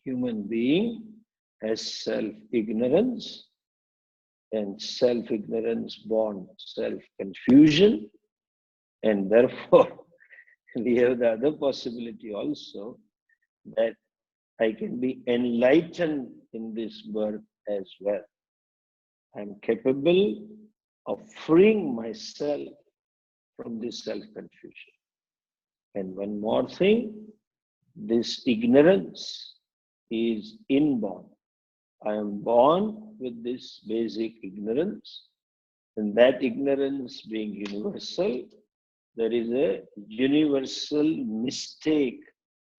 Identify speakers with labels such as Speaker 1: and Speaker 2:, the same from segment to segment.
Speaker 1: Human being has self-ignorance, and self-ignorance born self-confusion, and therefore we have the other possibility also that I can be enlightened in this birth as well. I am capable of freeing myself from this self-confusion. And one more thing, this ignorance is inborn. I am born with this basic ignorance, and that ignorance being universal, there is a universal mistake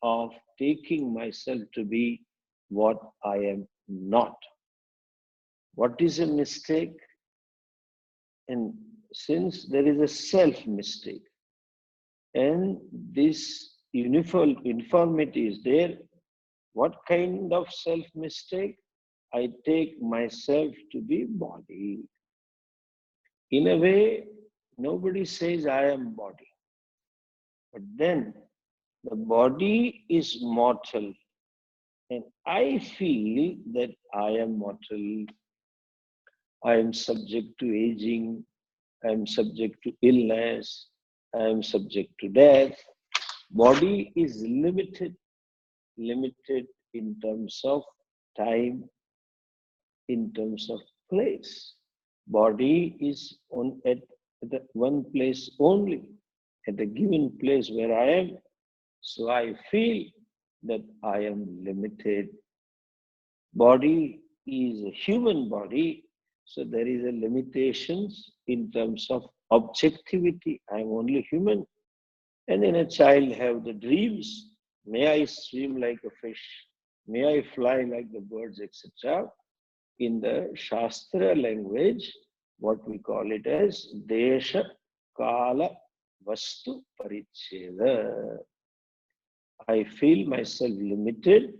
Speaker 1: of taking myself to be what I am not. What is a mistake? And since there is a self-mistake, and this uniformity is there, what kind of self-mistake? I take myself to be body. In a way, nobody says I am body. But then the body is mortal, and I feel that I am mortal. I am subject to aging, I am subject to illness, I am subject to death. Body is limited in terms of time, in terms of place. Body is at one place only, at a given place where I am. So I feel that I am limited. Body is a human body, so there is a limitations in terms of objectivity. I am only human. And then a child have the dreams. May I swim like a fish? May I fly like the birds, etc. In the Shastra language, what we call it as Desha Kala Vastu Paricheda. I feel myself limited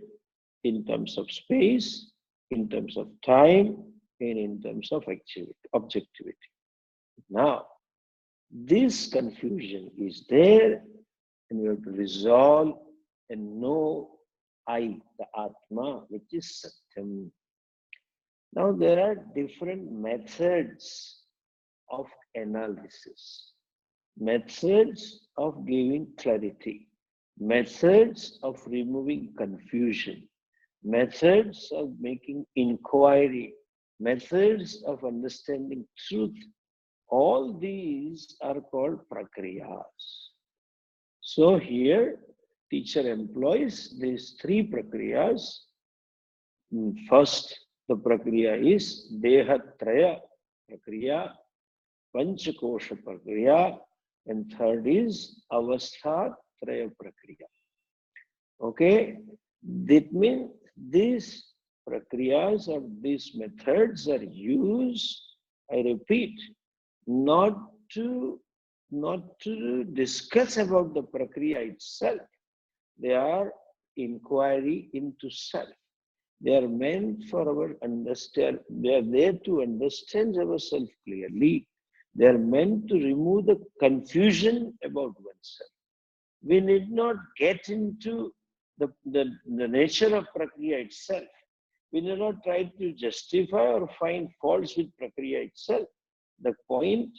Speaker 1: in terms of space, in terms of time, and in terms of objectivity. Now, this confusion is there, and we have to resolve and know I, the Atma, which is Satyam. Now, there are different methods of analysis, methods of giving clarity, methods of removing confusion, methods of making inquiry, methods of understanding truth. All these are called prakriyas. So here, teacher employs these three prakriyas. First, the prakriya is Dehatraya prakriya, Panchakosha prakriya, and third is Avastha Traya prakriya. Okay, that means these prakriyas or these methods are used, I repeat, not to discuss about the prakriya itself. They are inquiry into self. They are meant for our understand. They are there to understand ourselves clearly. They are meant to remove the confusion about oneself. We need not get into the nature of prakriya itself. We need not try to justify or find faults with prakriya itself. The point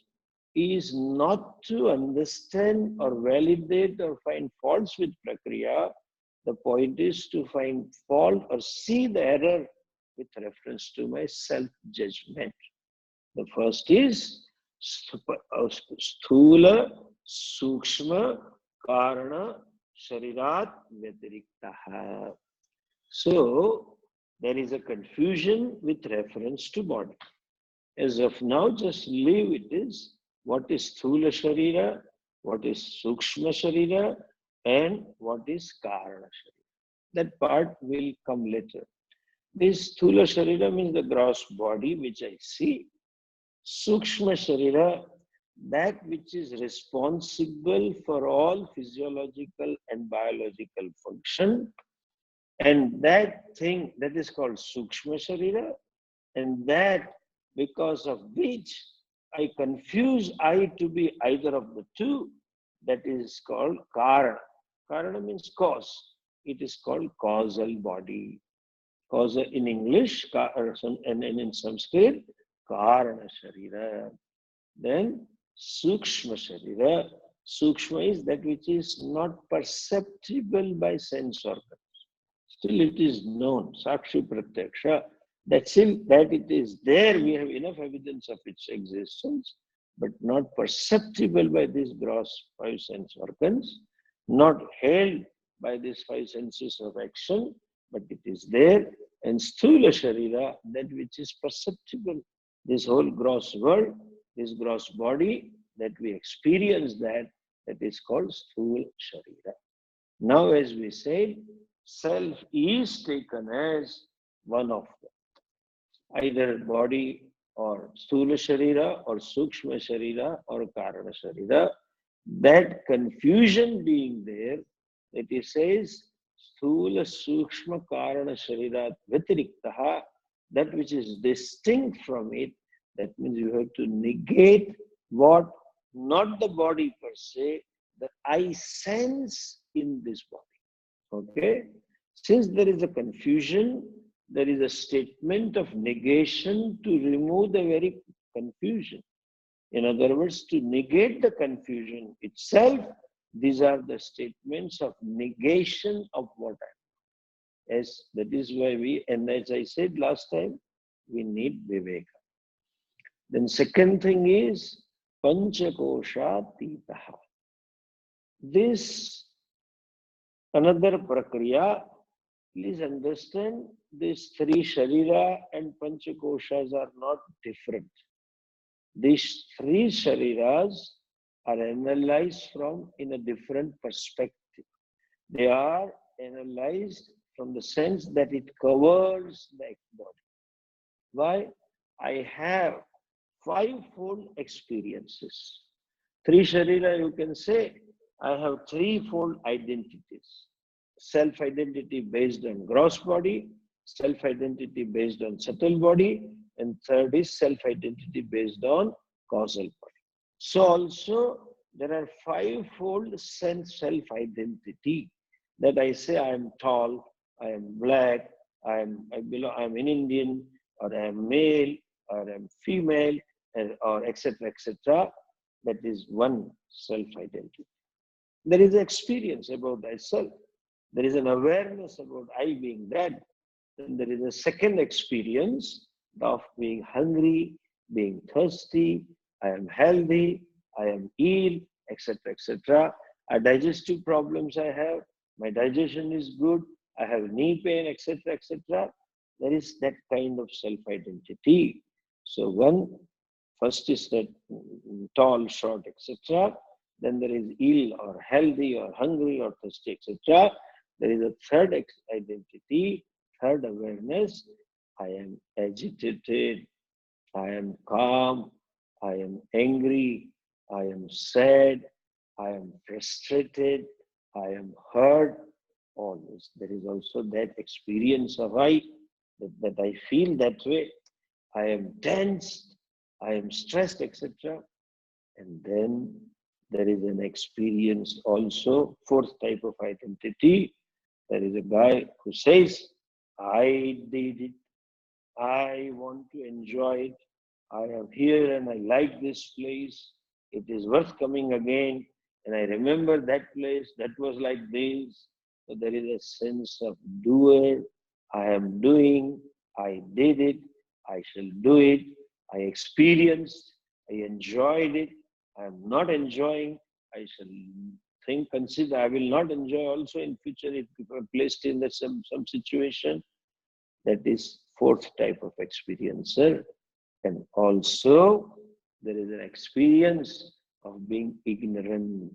Speaker 1: is not to understand or validate or find faults with prakriya. The point is to find fault or see the error with reference to my self-judgment. The first is Sthula, Sukshma, Karana, Sharirat, Vyatiriktaha. So, there is a confusion with reference to body. As of now, just leave it is what is Sthula Sharira, what is Sukshma Sharira, and what is Karana Sharira. That part will come later. This Sthula Sharira means the gross body which I see. Sukshma Sharira, that which is responsible for all physiological and biological function. And that thing, that is called Sukshma Sharira. And that, because of which I confuse I to be either of the two, that is called Karana. Karana means cause. it is called causal body. Causal in English, and in Sanskrit, Karana Sharira. Then Sukshma Sharira. Sukshma is that which is not perceptible by sense organ. Still it is known, Sakshi Pratyaksha, that still that it is there, we have enough evidence of its existence, but not perceptible by these gross five sense organs, not held by these five senses of action, but it is there. And Sthula Sharira, that which is perceptible, this whole gross world, this gross body, that we experience that is called Sthula Sharira. Now, as we said, self is taken as one of them, either body or Sthula Sharira or Sukshma Sharira or Karana Sharira. That confusion being there, that he says, Sthula Sukshma Karana Sharira Vyatiriktaha, that which is distinct from it, that means you have to negate what, not the body per se, the I sense in this body. Okay? Since there is a confusion, there is a statement of negation to remove the very confusion. In other words, to negate the confusion itself, these are the statements of negation of what I am. Yes, that is why we, and as I said last time, we need Viveka. Then second thing is Panchakosha Titaha. This another prakriya, please understand, these three Sharira and Panchakoshas are not different. These three Shariras are analyzed from in a different perspective. They are analyzed from the sense that it covers the body. Why? I have fivefold experiences. Three Sharira, you can say, I have threefold identities. Self-identity based on gross body, self-identity based on subtle body, and third is self-identity based on causal body. So also, there are fivefold sense self-identity that I say I am tall, I am black, I am an Indian, or I am male, or I am female, or etc., etc. That is one self-identity. There is an experience about thyself. There is an awareness about I being that. Then there is a second experience of being hungry, being thirsty, I am healthy, I am ill, etc., etc. Digestive problems I have, my digestion is good, I have knee pain, etc., etc. There is that kind of self-identity. So first is that tall, short, etc. Then there is ill or healthy or hungry or thirsty, etc. There is a third identity, third awareness. I am agitated, I am calm, I am angry, I am sad, I am frustrated, I am hurt. All this. There is also that experience of that I feel that way. I am tense, I am stressed, etc. And then there is an experience also, fourth type of identity. There is a guy who says, I did it, I want to enjoy it, I am here and I like this place, it is worth coming again, and I remember that place, that was like this. So there is a sense of doer, I am doing, I did it, I shall do it, I experienced, I enjoyed it, I am not enjoying, I shall consider, I will not enjoy also in future if I am placed in some situation. That is fourth type of experiencer. And also there is an experience of being ignorant.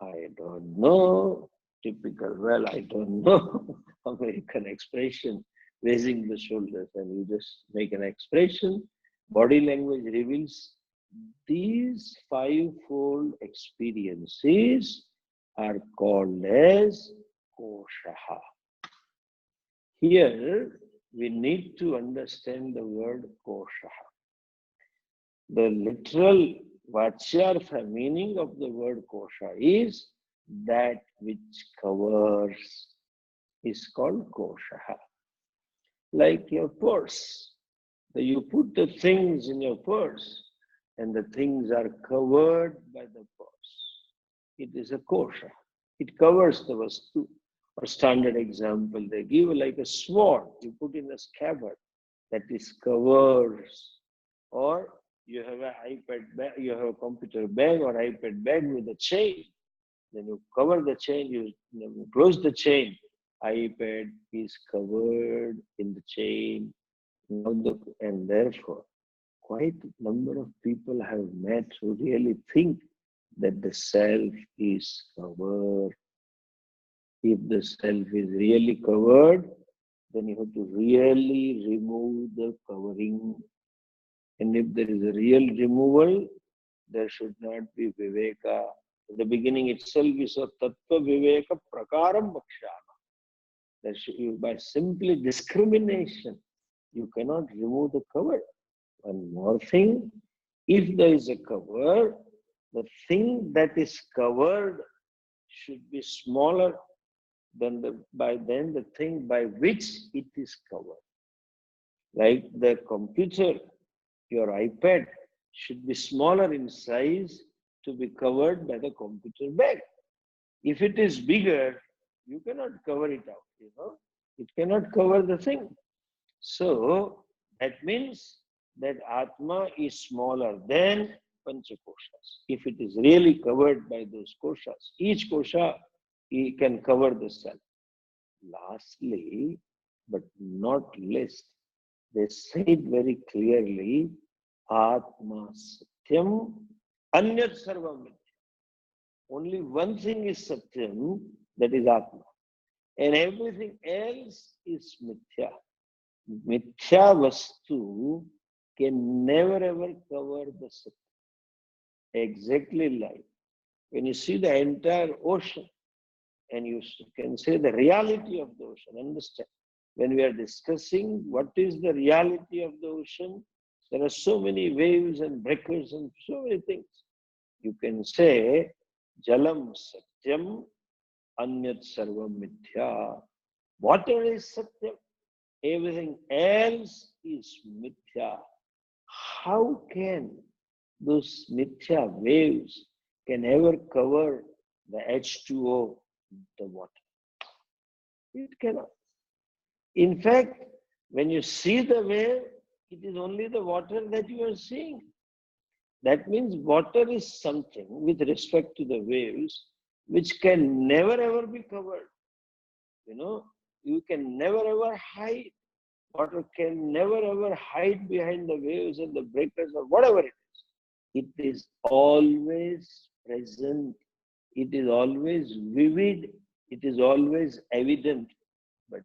Speaker 1: I don't know, typical, well, I don't know, American expression, raising the shoulders, and you just make an expression. Body language reveals these fivefold experiences are called as koshaha. Here, we need to understand the word koshaha. The literal vachyartha meaning of the word kosha is that which covers. is called koshaha. Like your purse. You put the things in your purse and the things are covered by the purse. It is a kosha. It covers the vastu. Or standard example, they give like a sword, you put in a scabbard, that is covers. Or you have an iPad bag, you have a computer bag or iPad bag with a chain. Then you cover the chain, you close the chain. iPad is covered in the chain. And therefore, quite a number of people have met who really think that the self is covered. If the self is really covered, then you have to really remove the covering. And if there is a real removal, there should not be viveka. In the beginning itself is a tattva viveka prakaram bhakshana. By simply discrimination, you cannot remove the cover. One more thing, if there is a cover, the thing that is covered should be smaller than the thing by which it is covered. Like the computer, your iPad should be smaller in size to be covered by the computer bag. If it is bigger, you cannot cover it out, It cannot cover the thing. So that means that Atma is smaller than Panchakoshas. If it is really covered by those koshas, each kosha can cover the self. Lastly, but not least, they said very clearly, Atma Satyam, Anyat Sarvam Mithya. Only one thing is Satyam, that is Atma. And everything else is Mithya. Mithya Vastu can never ever cover the Satyam. Exactly like when you see the entire ocean, and you can say the reality of the ocean. Understand? When we are discussing what is the reality of the ocean, there are so many waves and breakers and so many things. You can say, Jalam Satyam, Anyat Sarvam Mithya. Water is Satyam. Everything else is Mithya. How can those Mithya waves can ever cover the H2O, the water? It cannot. In fact, when you see the wave, it is only the water that you are seeing. That means water is something with respect to the waves which can never ever be covered. You can never ever hide. Water can never ever hide behind the waves and the breakers or whatever it is. It is always present. It is always vivid. It is always evident. But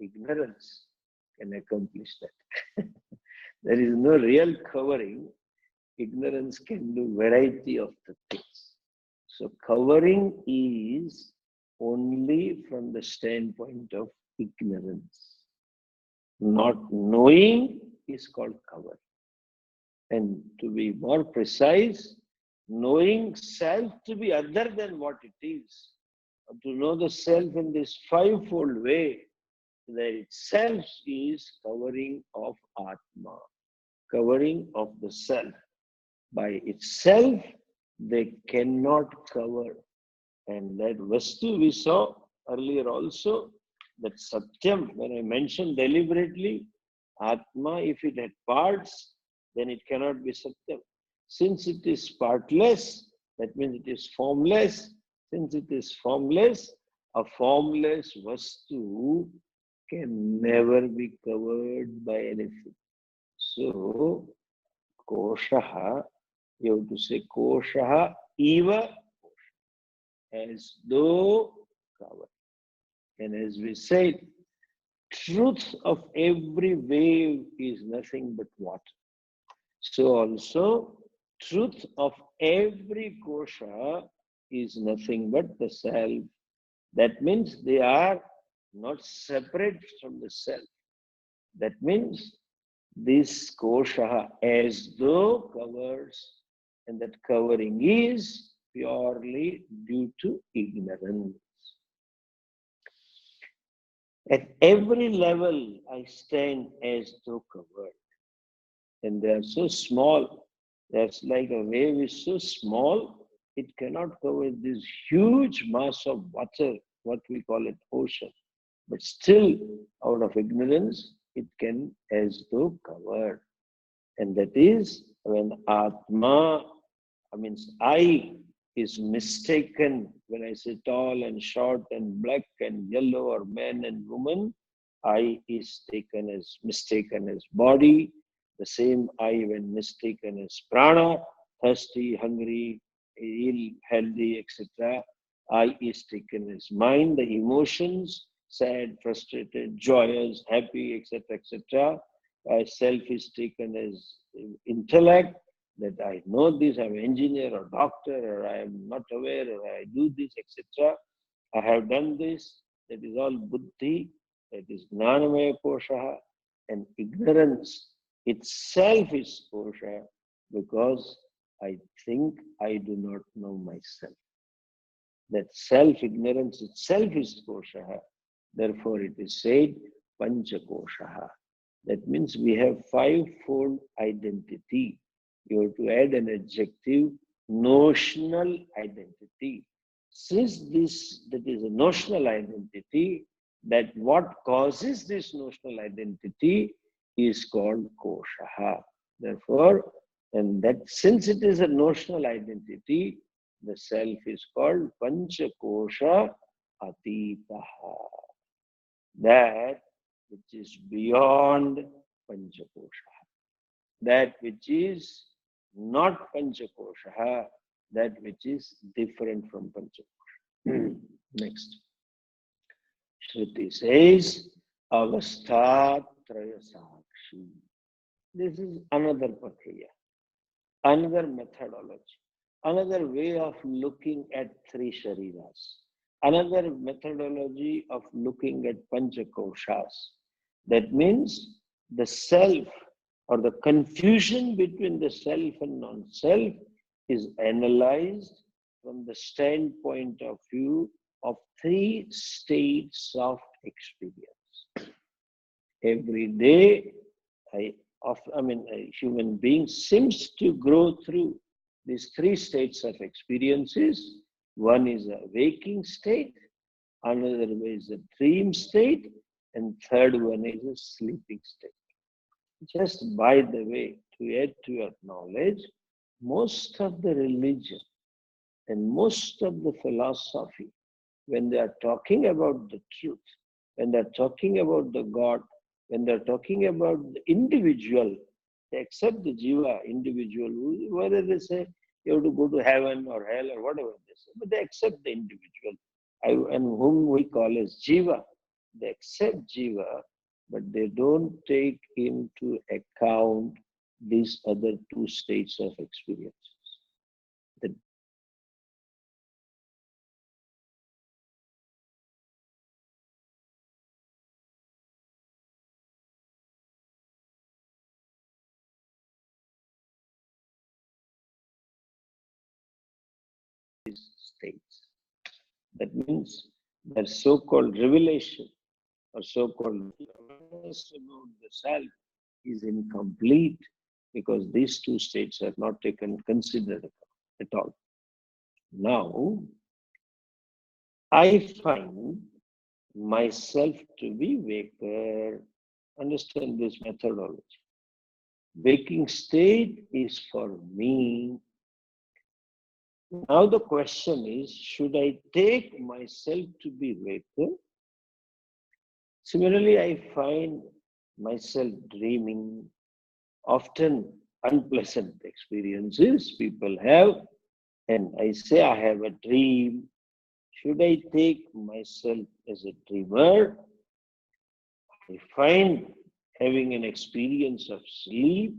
Speaker 1: ignorance can accomplish that. There is no real covering. Ignorance can do variety of the things. So covering is only from the standpoint of ignorance. Not knowing is called cover. And to be more precise, knowing self to be other than what it is, to know the self in this fivefold way, that itself is covering of Atma, covering of the self. By itself, they cannot cover. And that Vastu we saw earlier also, that Satyam, when I mentioned deliberately, Atma, if it had parts, then it cannot be Satyam. Since it is partless, that means it is formless. Since it is formless, a formless Vastu can never be covered by anything. So, Koshaha, you have to say Koshaha eva, as though covered. And as we said, truth of every wave is nothing but water. So also, truth of every kosha is nothing but the self. That means they are not separate from the self. That means this kosha as though covers, and that covering is purely due to ignorance. At every level, I stand as though covered. And they are so small. That's like a wave is so small, it cannot cover this huge mass of water, what we call it ocean. But still, out of ignorance, it can as though cover. And that is when Atma, I is mistaken. When I say tall and short and black and yellow or man and woman, I is taken as mistaken as body. The same I when mistaken as prana, thirsty, hungry, ill, healthy, etc. I is taken as mind, the emotions, sad, frustrated, joyous, happy, etc., etc. Self is taken as intellect, that I know this, I'm an engineer or doctor, or I am not aware, or I do this, etc. I have done this. That is all buddhi, that is gnanamaya kosha, and ignorance itself is kosha, because I think I do not know myself. That self-ignorance itself is kosha. Therefore, it is said pancha kosha. That means we have five-fold identity. You have to add an adjective, notional identity. Since that is a notional identity, that what causes this notional identity is called kosha. Therefore, and that since it is a notional identity, the self is called pancha kosha atitaha. That which is beyond Panchakosha, that which is not Panchakosha, that which is different from Panchakosha. Next. Shruti says, Avastha Traya Sakshi. This is another Pakriya, another methodology, another way of looking at three Shariras, another methodology of looking at Panchakoshas. That means the self or the confusion between the self and non-self is analyzed from the standpoint of view of three states of experience. Every day, a human being seems to grow through these three states of experiences. One is a waking state, another is a dream state, and third one is a sleeping state. Just by the way, to add to your knowledge, most of the religion and most of the philosophy, when they are talking about the truth, when they are talking about the God, when they are talking about the individual, they accept the jiva, individual, whether they say you have to go to heaven or hell or whatever they say, but they accept the individual, and whom we call as jiva. They accept jiva, but they don't take into account these other two states of experiences. The states. That means their so-called revelation or so-called awareness about the self is incomplete because these two states are not taken considered at all. Now, I find myself to be waker. Understand this methodology. Waking state is for me. Now the question is, should I take myself to be waker? Similarly, I find myself dreaming, often unpleasant experiences people have, and I say I have a dream. Should I take myself as a dreamer? I find having an experience of sleep,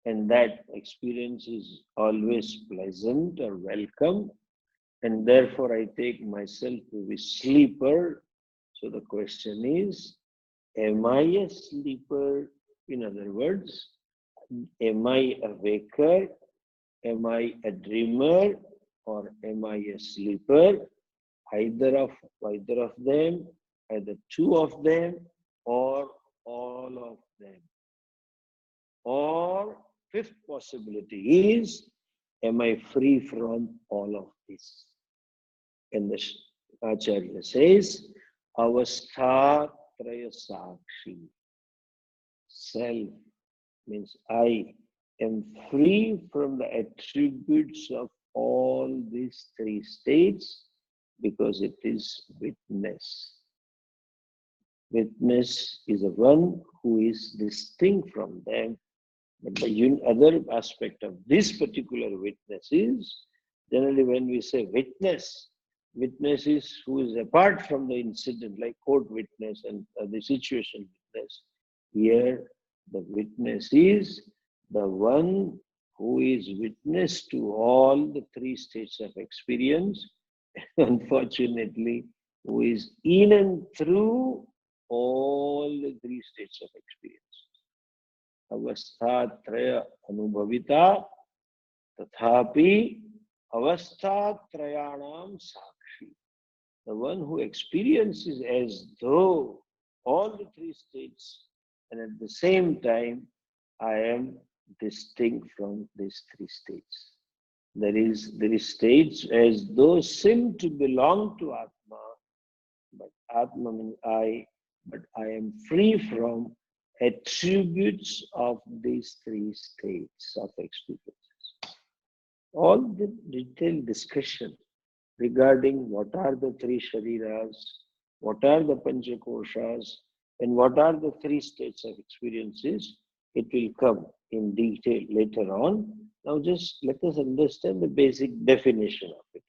Speaker 1: and that experience is always pleasant or welcome, and therefore I take myself to be sleeper. So the question is, am I a sleeper? In other words, am I a waker? Am I a dreamer? Or am I a sleeper? Either of them, either two of them or all of them. Or fifth possibility is, am I free from all of this? And the Acharya says, Avastha Traya Sakshi. Self means I am free from the attributes of all these three states because it is witness. Witness is the one who is distinct from them. But the other aspect of this particular witness is, generally when we say witness, witness is who is apart from the incident, like court witness and the situation witness. Here, the witness is the one who is witness to all the three states of experience, unfortunately, who is in and through all the three states of experience. Avastha-traya anubhavita tathapi avastha-trayanam sakshi. The one who experiences as though all the three states, and at the same time, I am distinct from these three states. There is states as though seem to belong to Atma, but Atma means I, but I am free from attributes of these three states of experiences. All the detailed discussion regarding what are the three shariras, what are the panchakoshas, and what are the three states of experiences, it will come in detail later on. Now just let us understand the basic definition of it.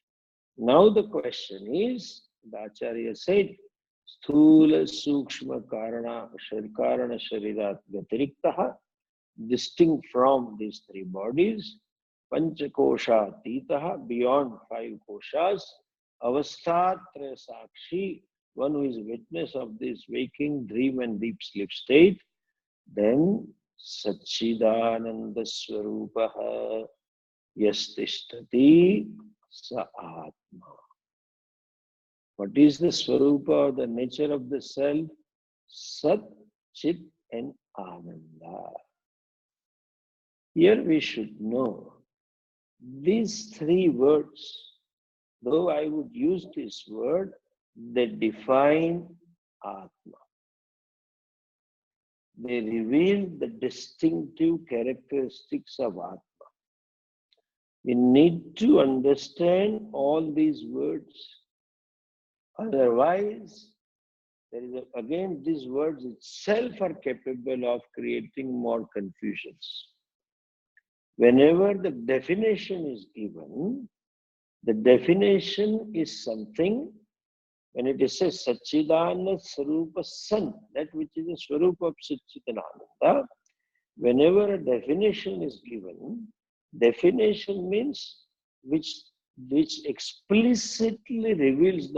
Speaker 1: Now the question is, the Acharya said, Sthula Sukshma Karana Sharirat Vyatiriktaha, distinct from these three bodies, Panchakosha Titaha, beyond five koshas, Avastha-traya Sakshi, one who is witness of this waking, dream and deep sleep state, then Satchidananda Swarupaha Yastishtati Sa Atma. What is the Swarupa or the nature of the self? Sat, Chit and Ananda. Here we should know these three words, though I would use this word, they define Atma. They reveal the distinctive characteristics of Atma. We need to understand all these words. Otherwise, there is again, these words itself are capable of creating more confusions. Whenever the definition is given, the definition is something, when it is says Satchidananda Swarupa San, that which is the Swarupa of Satchidananda, whenever a definition is given, definition means which explicitly reveals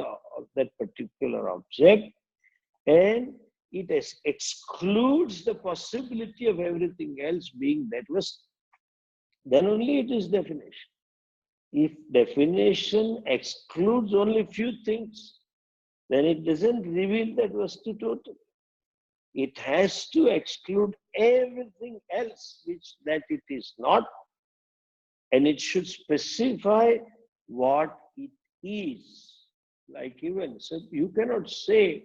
Speaker 1: that particular object, and it excludes the possibility of everything else being that was, then only it is definition. If definition excludes only few things, then it doesn't reveal that vastu total. It has to exclude everything else that it is not, and it should specify what it is. Like even, so you cannot say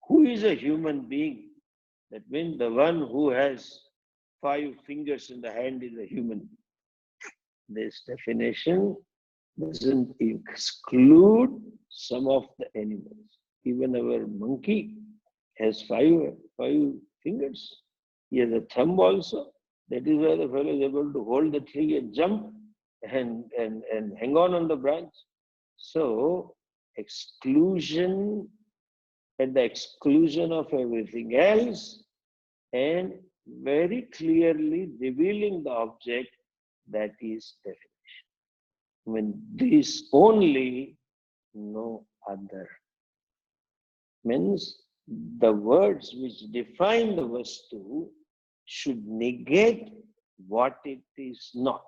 Speaker 1: who is a human being. That means the one who has 5 fingers in the hand is a human being. This definition doesn't exclude some of the animals. Even our monkey has five fingers. He has a thumb also. That is why the fellow is able to hold the tree and jump and hang on the branch. So exclusion at the exclusion of everything else, and very clearly revealing the object, that is definition. When this only, no other. Means the words which define the vastu should negate what it is not.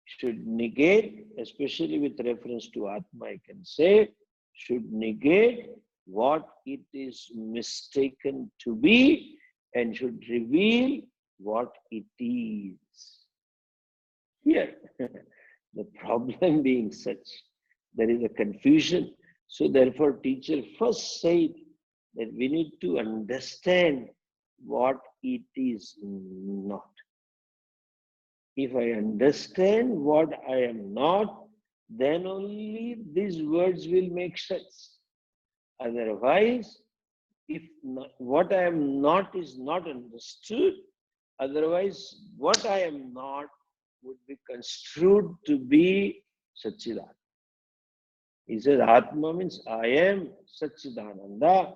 Speaker 1: Should negate, especially with reference to Atma, I can say, should negate what it is mistaken to be and should reveal what it is. Here, the problem being such, there is a confusion. So therefore, teacher first said that we need to understand what it is not. If I understand what I am not, then only these words will make sense. Otherwise, if not, what I am not is not understood, otherwise what I am not would be construed to be Satchidananda. He says Atma means I am Satchidananda,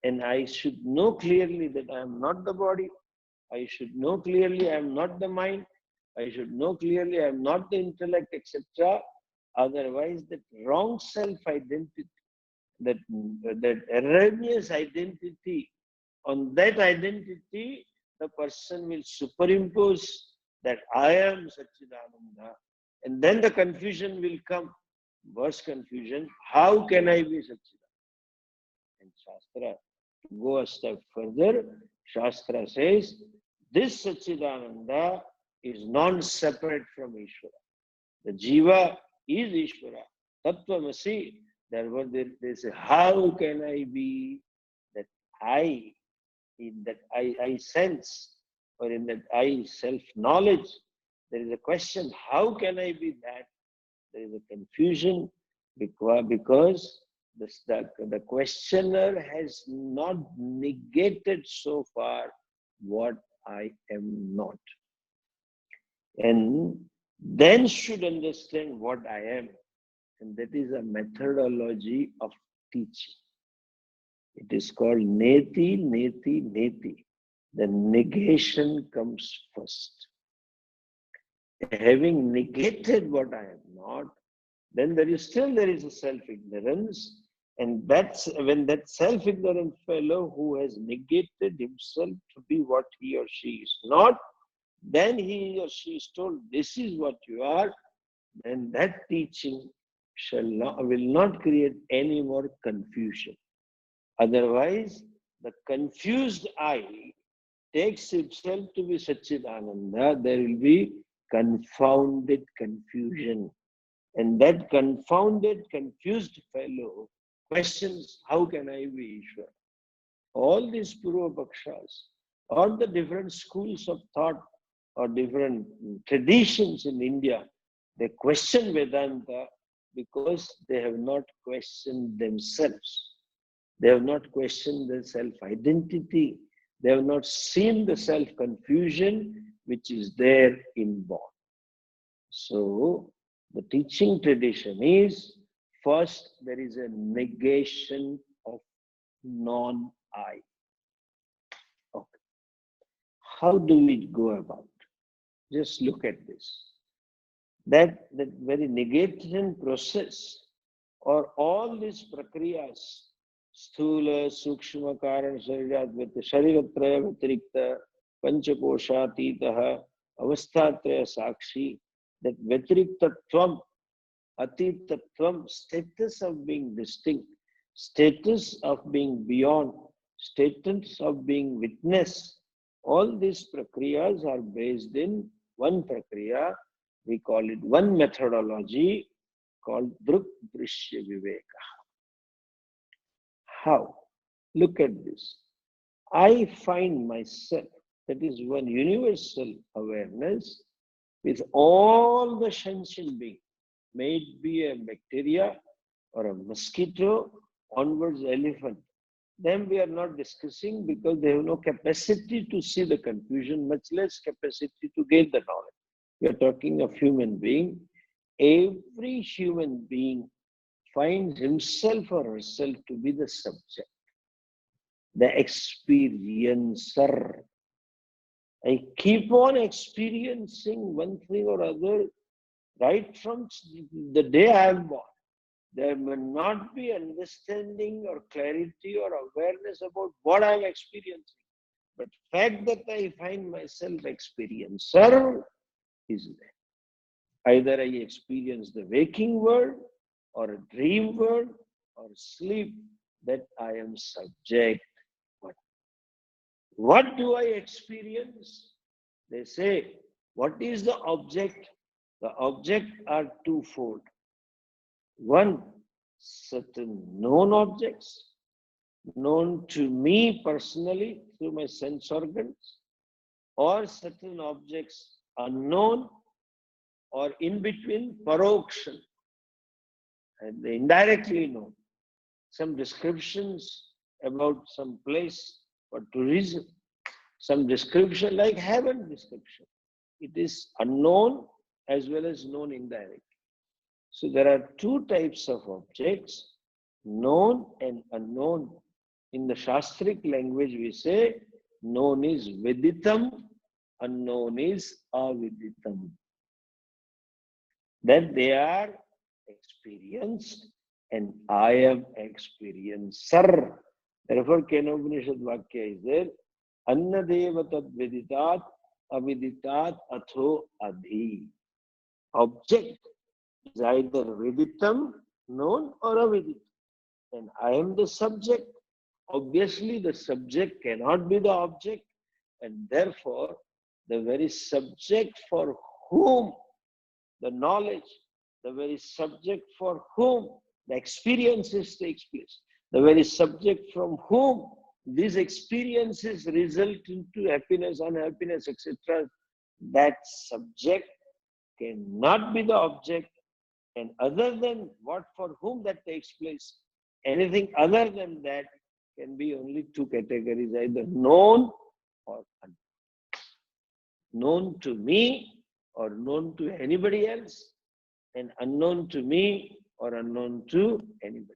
Speaker 1: and I should know clearly that I am not the body. I should know clearly I am not the mind. I should know clearly I am not the intellect, etc. Otherwise, that wrong self-identity, that erroneous identity, on that identity, the person will superimpose that I am Satchidananda, and then the confusion will come. Worse confusion, how can I be Satchidananda? And Shastra, to go a step further, Shastra says, this Satchidananda is non-separate from Ishvara. The Jiva is Ishvara. Tattvamasi, therefore they say, how can I be that I, in that I sense, or in that I self-knowledge? There is a question, how can I be that? There is a confusion because the questioner has not negated so far what I am not. And then should understand what I am. And that is a methodology of teaching. It is called neti, neti, neti. The negation comes first. Having negated what I am not, then there is a self-ignorance, and that's when that self-ignorant fellow who has negated himself to be what he or she is not, then he or she is told, this is what you are, then that teaching will not create any more confusion. Otherwise, the confused I takes itself to be Satchidananda, there will be confounded confusion. And that confounded, confused fellow questions, how can I be Ishvara? All these Purva Pakshas, all the different schools of thought or different traditions in India, they question Vedanta because they have not questioned themselves. They have not questioned their self-identity. They have not seen the self-confusion which is there inborn. So, the teaching tradition is, first there is a negation of non-I. Okay. How do we go about? Just look at this. That very negation process, or all these prakriyas, sthula, sukshma, karana, sharitratraya vatirikta, panchakoshatitaha, avasthatraya sakshi, that vatiriktatvam, atitatvam, status of being distinct, status of being beyond, status of being witness, all these prakriyas are based in one prakriya. We call it one methodology called Druk Drishya Viveka. How? Look at this. I find myself, that is one universal awareness with all the sentient beings, may it be a bacteria or a mosquito, onwards elephant. Them we are not discussing because they have no capacity to see the confusion, much less capacity to gain the knowledge. We are talking of human being. Every human being finds himself or herself to be the subject, the experiencer. I keep on experiencing one thing or other right from the day I am born. There may not be understanding or clarity or awareness about what I am experiencing. But fact that I find myself experiencer is there. Either I experience the waking world or a dream world or sleep, that I am subject. What do I experience? They say, what is the object? The object are twofold. One, certain known objects, known to me personally through my sense organs, or certain objects unknown or in between, parokshan, and indirectly known. Some descriptions about some place for tourism, some description like heaven description. It is unknown as well as known indirectly. So there are two types of objects, known and unknown. In the Shastric language we say, known is viditam, unknown is aviditam. That they are experienced and I am experiencer. Therefore, Kenopanishad Vakya is there, Annadeva tad viditat, aviditat atho adhi. Object is either viditam, known, or aviditam. And I am the subject. Obviously, the subject cannot be the object, and therefore, the very subject for whom the knowledge, the very subject for whom the experiences takes place, the very subject from whom these experiences result into happiness, unhappiness, etc., that subject cannot be the object, and other than what for whom that takes place, anything other than that can be only two categories, either known or unknown. Known to me or known to anybody else, and unknown to me or unknown to anybody.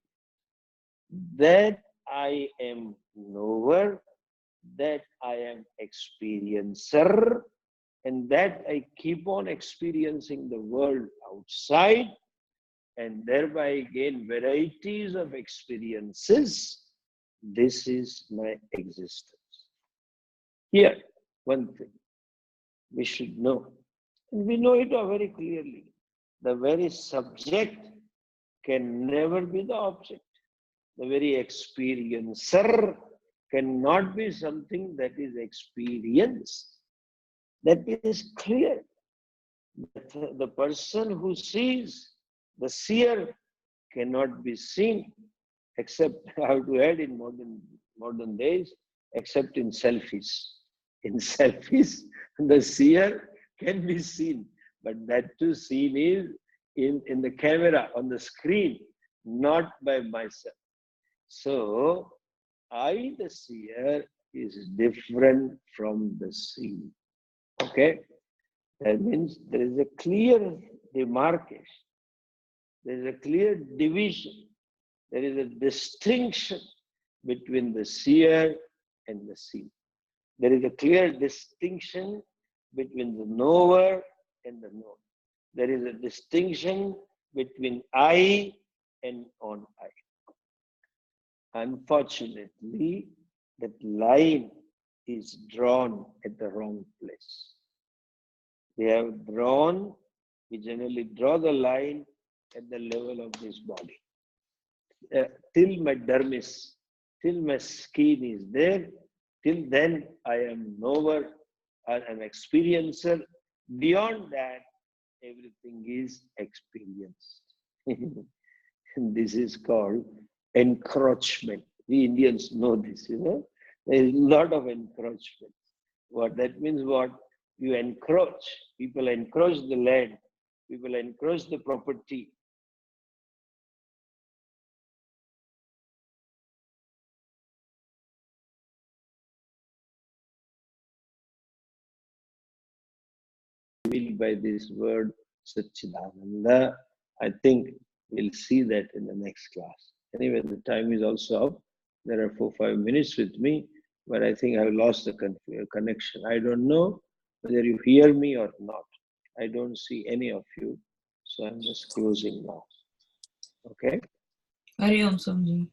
Speaker 1: That I am knower, that I am experiencer, and that I keep on experiencing the world outside and thereby gain varieties of experiences. This is my existence. Here, one thing we should know, and we know it very clearly. The very subject can never be the object. The very experiencer cannot be something that is experienced. That is clear. The person who sees, the seer, cannot be seen, except, I have to add, in modern days, except in selfies. In selfies, the seer can be seen, but that too seen is in the camera, on the screen, not by myself. So, I, the seer, is different from the seen. Okay? That means there is a clear demarcation. There is a clear division. There is a distinction between the seer and the seen. There is a clear distinction between the knower and the known. There is a distinction between I and on I. Unfortunately, that line is drawn at the wrong place. We generally draw the line at the level of this body. Till my dermis, till my skin is there, till then I am knower, I am experiencer. Beyond that, everything is experienced. This is called encroachment. We Indians know this, There is a lot of encroachment. What that means, what? You encroach. People encroach the land. People encroach the property. By this word Satchidananda. I think we'll see that in the next class. Anyway, the time is also up. There are 4-5 minutes with me, but I think I've lost the connection. I don't know whether you hear me or not. I don't see any of you, so I'm just closing now. Okay?
Speaker 2: Hari Om Swamiji.